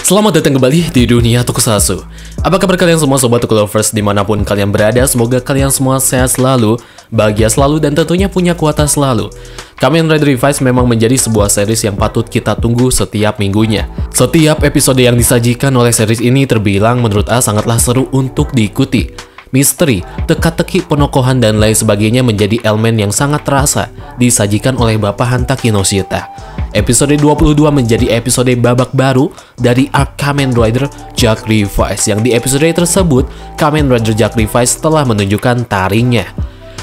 Selamat datang kembali di dunia Tokusatsu. Apa kabar kalian semua sobat Tokulovers dimanapun kalian berada? Semoga kalian semua sehat selalu, bahagia selalu, dan tentunya punya kekuatan selalu. Kamen Rider Revised memang menjadi sebuah series yang patut kita tunggu setiap minggunya. Setiap episode yang disajikan oleh series ini terbilang menurut A sangatlah seru untuk diikuti. Misteri, teka-teki penokohan, dan lain sebagainya menjadi elemen yang sangat terasa disajikan oleh Bapak Hanta Kinoshita. Episode 22 menjadi episode babak baru dari arc Kamen Rider Jack Revised, yang di episode tersebut Kamen Rider Jack Revised telah menunjukkan taringnya.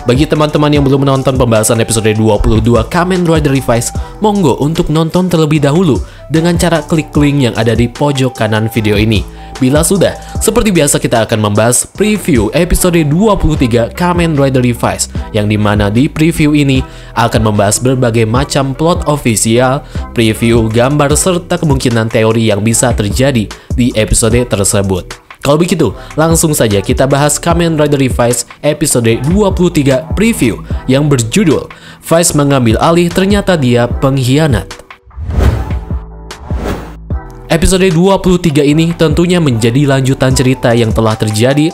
Bagi teman-teman yang belum menonton pembahasan episode 22 Kamen Rider Revised, monggo untuk nonton terlebih dahulu dengan cara klik link yang ada di pojok kanan video ini. Bila sudah, seperti biasa kita akan membahas preview episode 23 Kamen Rider Revised, yang dimana di preview ini akan membahas berbagai macam plot official, preview, gambar, serta kemungkinan teori yang bisa terjadi di episode tersebut. Kalau begitu, langsung saja kita bahas Kamen Rider Revised episode 23 preview yang berjudul Vice mengambil alih, ternyata dia pengkhianat. Episode 23 ini tentunya menjadi lanjutan cerita yang telah terjadi.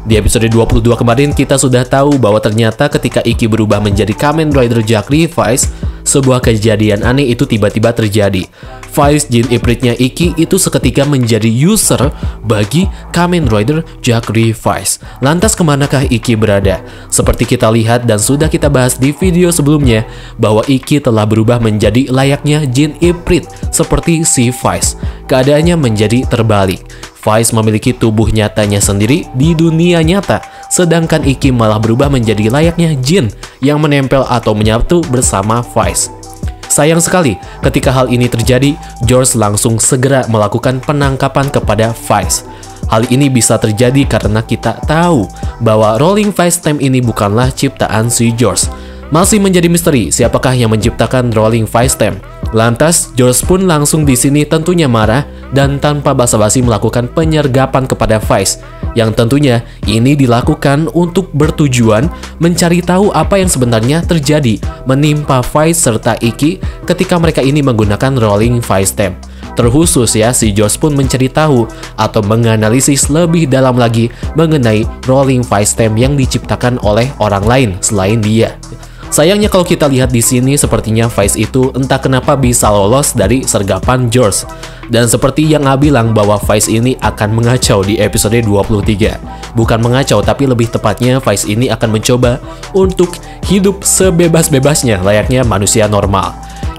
Di episode 22 kemarin kita sudah tahu bahwa ternyata ketika Iki berubah menjadi Kamen Rider Jack Revised, sebuah kejadian aneh itu tiba-tiba terjadi. Vice Jin Ifritnya Iki itu seketika menjadi user bagi Kamen Rider Jack Revised. Lantas kemanakah Iki berada? Seperti kita lihat dan sudah kita bahas di video sebelumnya, bahwa Iki telah berubah menjadi layaknya Jin Ifrit seperti si Vice. Keadaannya menjadi terbalik. Vice memiliki tubuh nyatanya sendiri di dunia nyata, sedangkan Iki malah berubah menjadi layaknya Jin yang menempel atau menyatu bersama Vice. Sayang sekali, ketika hal ini terjadi, George langsung segera melakukan penangkapan kepada Vice. Hal ini bisa terjadi karena kita tahu bahwa Rolling Vice Time ini bukanlah ciptaan si George. Masih menjadi misteri siapakah yang menciptakan Rolling Vice Time. Lantas, George pun langsung di sini tentunya marah dan tanpa basa-basi melakukan penyergapan kepada Vice, yang tentunya ini dilakukan untuk bertujuan mencari tahu apa yang sebenarnya terjadi menimpa Vice serta Iki ketika mereka ini menggunakan Rolling Vice Time. Terkhusus ya, si George pun mencari tahu atau menganalisis lebih dalam lagi mengenai Rolling Vice Time yang diciptakan oleh orang lain selain dia. Sayangnya kalau kita lihat di sini, sepertinya Vice itu entah kenapa bisa lolos dari sergapan George. Dan seperti yang A bilang bahwa Vice ini akan mengacau di episode 23. Bukan mengacau, tapi lebih tepatnya Vice ini akan mencoba untuk hidup sebebas-bebasnya layaknya manusia normal.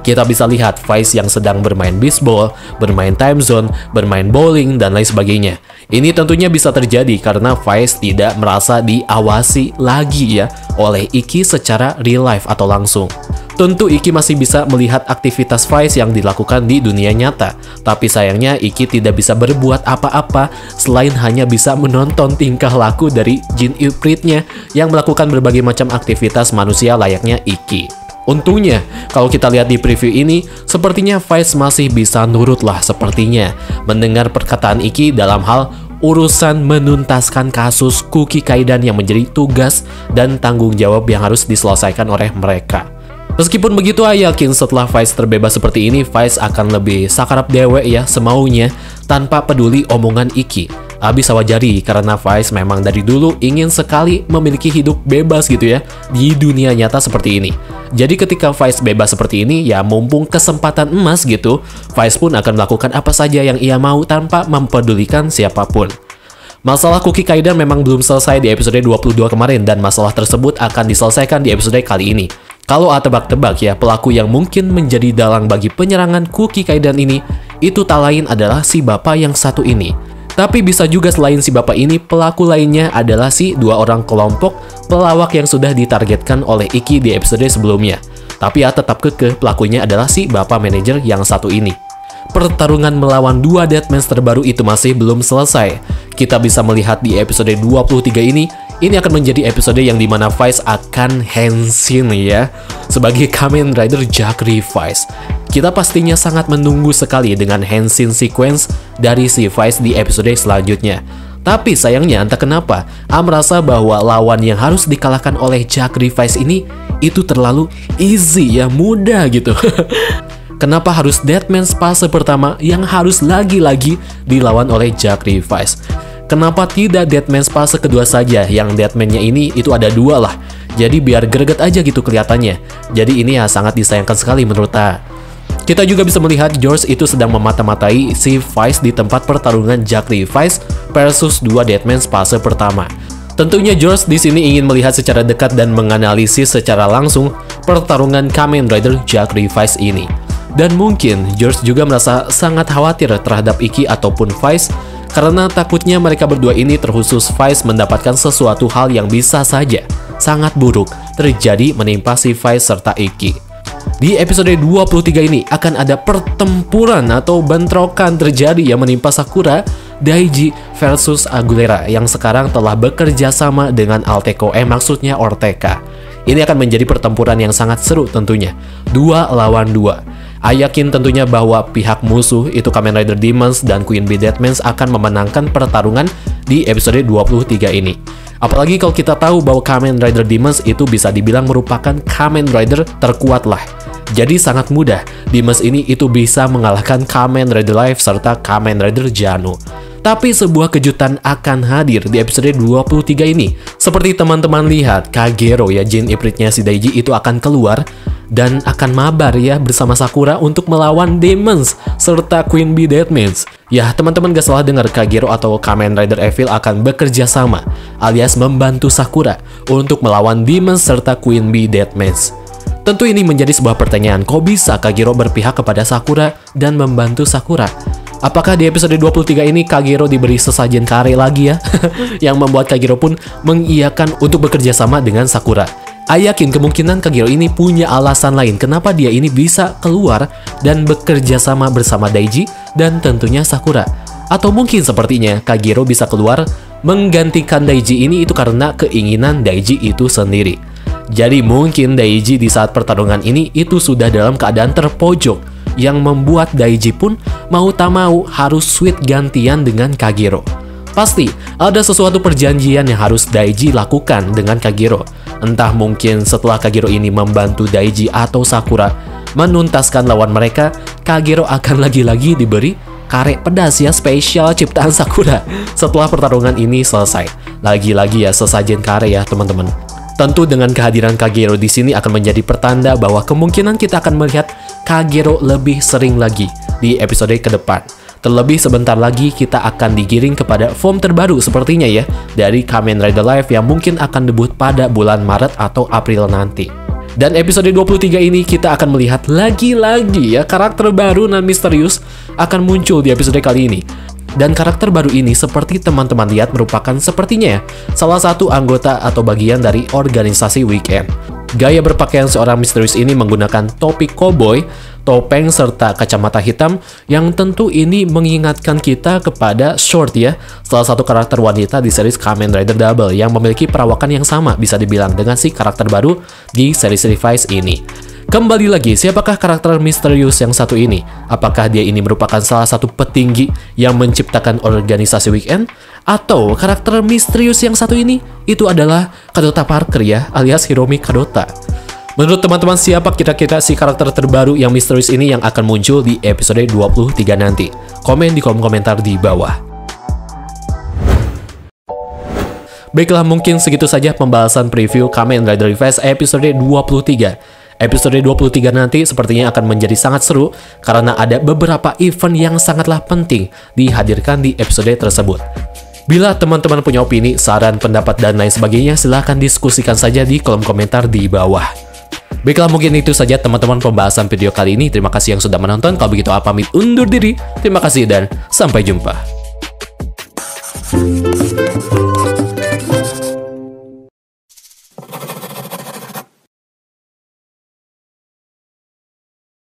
Kita bisa lihat Vice yang sedang bermain baseball, bermain time zone, bermain bowling, dan lain sebagainya. Ini tentunya bisa terjadi karena Vice tidak merasa diawasi lagi ya oleh Iki secara real life atau langsung. Tentu Iki masih bisa melihat aktivitas Vice yang dilakukan di dunia nyata, tapi sayangnya Iki tidak bisa berbuat apa-apa selain hanya bisa menonton tingkah laku dari Jin Ifritnya yang melakukan berbagai macam aktivitas manusia layaknya Iki. Untungnya, kalau kita lihat di preview ini, sepertinya Vice masih bisa nurut lah sepertinya mendengar perkataan Iki dalam hal urusan menuntaskan kasus Kuki Kaidan yang menjadi tugas dan tanggung jawab yang harus diselesaikan oleh mereka. Meskipun begitu, saya yakin setelah Vice terbebas seperti ini, Vice akan lebih sakarap dewe ya semaunya tanpa peduli omongan Iki. Bisa wajari karena Vice memang dari dulu ingin sekali memiliki hidup bebas gitu ya di dunia nyata seperti ini. Jadi ketika Vice bebas seperti ini, ya mumpung kesempatan emas gitu, Vice pun akan melakukan apa saja yang ia mau tanpa mempedulikan siapapun. Masalah Kuki Kaidan memang belum selesai di episode 22 kemarin, dan masalah tersebut akan diselesaikan di episode kali ini. Kalau A tebak-tebak ya, pelaku yang mungkin menjadi dalang bagi penyerangan Kuki Kaidan ini, itu tak lain adalah si bapak yang satu ini. Tapi bisa juga selain si bapak ini, pelaku lainnya adalah si dua orang kelompok pelawak yang sudah ditargetkan oleh Iki di episode sebelumnya. Tapi ya tetap kekeh pelakunya adalah si bapak manajer yang satu ini. Pertarungan melawan dua Deathmatch terbaru itu masih belum selesai. Kita bisa melihat di episode 23 ini akan menjadi episode yang dimana Vice akan henshin ya sebagai Kamen Rider Jack Revised. Kita pastinya sangat menunggu sekali dengan henshin sequence dari si Vice di episode selanjutnya. Tapi sayangnya entah kenapa, A merasa bahwa lawan yang harus dikalahkan oleh Jack Revised ini itu terlalu easy ya, mudah gitu. Kenapa harus Deadman fase pertama yang harus lagi-lagi dilawan oleh Jack Revice? Kenapa tidak Deadman fase kedua saja, yang Deadman-nya ini itu ada 2 lah. Jadi biar greget aja gitu kelihatannya. Jadi ini ya sangat disayangkan sekali menurut Ta. Kita juga bisa melihat George itu sedang memata-matai si Vice di tempat pertarungan Jack Revice versus 2 Deadman fase pertama. Tentunya George di sini ingin melihat secara dekat dan menganalisis secara langsung pertarungan Kamen Rider Jack Revice ini. Dan mungkin George juga merasa sangat khawatir terhadap Ikki ataupun Vice karena takutnya mereka berdua ini, terkhusus Vice, mendapatkan sesuatu hal yang bisa saja sangat buruk terjadi menimpa si Vice serta Ikki. Di episode 23 ini akan ada pertempuran atau bentrokan terjadi yang menimpa Sakura, Daiji versus Aguilera yang sekarang telah bekerja sama dengan Alteco, maksudnya Ortega. Ini akan menjadi pertempuran yang sangat seru tentunya, 2 lawan 2. Yakin tentunya bahwa pihak musuh itu Kamen Rider Demons dan Queen Bee Deadman akan memenangkan pertarungan di episode 23 ini. Apalagi kalau kita tahu bahwa Kamen Rider Demons itu bisa dibilang merupakan Kamen Rider terkuat lah. Jadi sangat mudah Demons ini itu bisa mengalahkan Kamen Rider Life serta Kamen Rider Jano. Tapi sebuah kejutan akan hadir di episode 23 ini. Seperti teman-teman lihat, Kagero ya, jin ipritnya si Daiji itu akan keluar dan akan mabar ya bersama Sakura untuk melawan Demons serta Queen Bee Deadman. Ya, teman-teman gak salah dengar, Kagero atau Kamen Rider Evil akan bekerja sama alias membantu Sakura untuk melawan Demons serta Queen Bee Deadman. Tentu ini menjadi sebuah pertanyaan, kok bisa Kagero berpihak kepada Sakura dan membantu Sakura? Apakah di episode 23 ini Kagero diberi sesajen kare lagi ya? Yang membuat Kagero pun mengiyakan untuk bekerja sama dengan Sakura. Yakin kemungkinan Kagero ini punya alasan lain kenapa dia ini bisa keluar dan bekerja sama bersama Daiji dan tentunya Sakura. Atau mungkin sepertinya Kagero bisa keluar menggantikan Daiji ini itu karena keinginan Daiji itu sendiri. Jadi mungkin Daiji di saat pertarungan ini itu sudah dalam keadaan terpojok, yang membuat Daiji pun mau tak mau harus sweet gantian dengan Kagero. Pasti ada sesuatu perjanjian yang harus Daiji lakukan dengan Kagero. Entah mungkin setelah Kagero ini membantu Daiji atau Sakura menuntaskan lawan mereka, Kagero akan lagi-lagi diberi kare pedas ya, spesial ciptaan Sakura setelah pertarungan ini selesai. Lagi-lagi ya sesajen kare ya teman-teman. Tentu dengan kehadiran Kagero di sini akan menjadi pertanda bahwa kemungkinan kita akan melihat Kagero lebih sering lagi di episode ke depan. Terlebih sebentar lagi kita akan digiring kepada form terbaru sepertinya ya dari Kamen Rider Life yang mungkin akan debut pada bulan Maret atau April nanti. Dan episode 23 ini kita akan melihat lagi-lagi ya karakter baru dan misterius akan muncul di episode kali ini. Dan karakter baru ini seperti teman-teman lihat merupakan sepertinya ya salah satu anggota atau bagian dari organisasi Weekend. Gaya berpakaian seorang misterius ini menggunakan topi koboi, topeng, serta kacamata hitam yang tentu ini mengingatkan kita kepada Short ya, salah satu karakter wanita di series Kamen Rider Double yang memiliki perawakan yang sama bisa dibilang dengan si karakter baru di series Revice ini. Kembali lagi, siapakah karakter misterius yang satu ini? Apakah dia ini merupakan salah satu petinggi yang menciptakan organisasi Weekend? Atau karakter misterius yang satu ini itu adalah Kadota Parker ya, alias Hiromi Kadota? Menurut teman-teman, siapa kira-kira si karakter terbaru yang misterius ini yang akan muncul di episode 23 nanti? Komen di kolom komentar di bawah. Baiklah, mungkin segitu saja pembahasan preview Kamen Rider Revice episode 23. Episode 23 nanti sepertinya akan menjadi sangat seru karena ada beberapa event yang sangatlah penting dihadirkan di episode tersebut. Bila teman-teman punya opini, saran, pendapat, dan lain sebagainya, silahkan diskusikan saja di kolom komentar di bawah. Baiklah, mungkin itu saja teman-teman pembahasan video kali ini. Terima kasih yang sudah menonton. Kalau begitu, pamit undur diri. Terima kasih dan sampai jumpa.